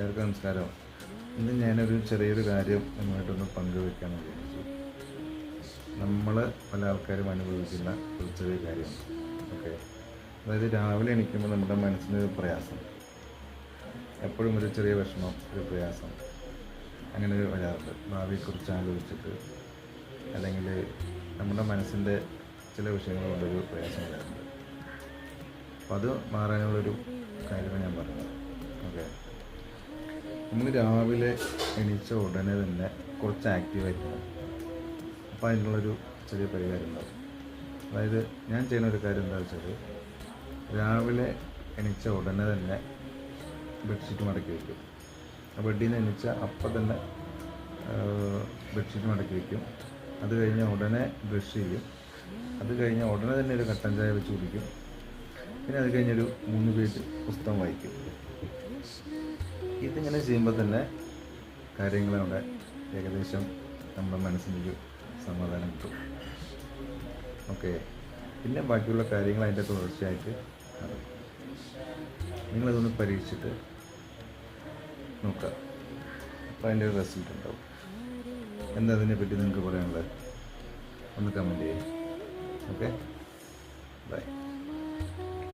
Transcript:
എല്ലാവർക്കും നമസ്കാരം. ഇന്ന് ഞാനൊരു ചെറിയൊരു കാര്യം നിങ്ങളുമായിട്ടൊന്ന് പങ്കുവെക്കാൻ വിചാരിച്ചു. നമ്മൾ പല ആൾക്കാരും അനുഭവിക്കുന്ന ഒരു ചെറിയ കാര്യമാണ്. ഓക്കെ, അതായത് രാവിലെ എണീക്കുമ്പോൾ നമ്മുടെ മനസ്സിന് ഒരു പ്രയാസം, എപ്പോഴും ഒരു ചെറിയ വിഷമം, ഒരു പ്രയാസം അങ്ങനെ വരാറുണ്ട്. ഭാവിയെക്കുറിച്ച് ആലോചിച്ചിട്ട് അല്ലെങ്കിൽ നമ്മുടെ മനസ്സിൻ്റെ ചില വിഷയങ്ങൾ കൊണ്ടൊരു പ്രയാസം വരാറുണ്ട്. അപ്പോൾ അത് മാറാനുള്ളൊരു കാര്യമാണ് ഞാൻ പറഞ്ഞത്. ഓക്കെ, നമ്മൾ രാവിലെ എണീച്ച ഉടനെ തന്നെ കുറച്ച് ആക്റ്റീവായിരിക്കണം. അപ്പോൾ അതിനുള്ളൊരു ചെറിയ പരിഹാരം ഉണ്ടാവും. അതായത് ഞാൻ ചെയ്യുന്ന ഒരു കാര്യം എന്താ വെച്ചാൽ, രാവിലെ എണീച്ച ഉടനെ തന്നെ ബെഡ്ഷീറ്റ് മടക്കി വയ്ക്കും. ബെഡിൽ നിന്ന് എണീച്ച അപ്പം തന്നെ ബെഡ്ഷീറ്റ് മടക്കി വയ്ക്കും. അത് കഴിഞ്ഞ ഉടനെ ബ്രഷ് ചെയ്യും. അത് കഴിഞ്ഞ ഉടനെ തന്നെ ഒരു കട്ടൻ ചായ വെച്ച് കുടിക്കും. പിന്നെ അത് കഴിഞ്ഞൊരു 3 പേജ് പുസ്തകം വായിക്കും. ഇതിങ്ങനെ ചെയ്യുമ്പോൾ തന്നെ കാര്യങ്ങളവിടെ ഏകദേശം നമ്മുടെ മനസ്സിനൊരു സമാധാനം കിട്ടും. ഓക്കെ, പിന്നെ ബാക്കിയുള്ള കാര്യങ്ങൾ അതിൻ്റെ തുടർച്ചയായിട്ട് നടക്കും. നിങ്ങളതൊന്ന് പരീക്ഷിച്ചിട്ട് നോക്കുക. അപ്പോൾ അതിൻ്റെ ഒരു റിസൾട്ട് ഉണ്ടാവും. എന്താ അതിനെപ്പറ്റി നിങ്ങൾക്ക് പറയാനുള്ളത്? ഒന്ന് കമൻറ്റ് ചെയ്യും. Okay, by.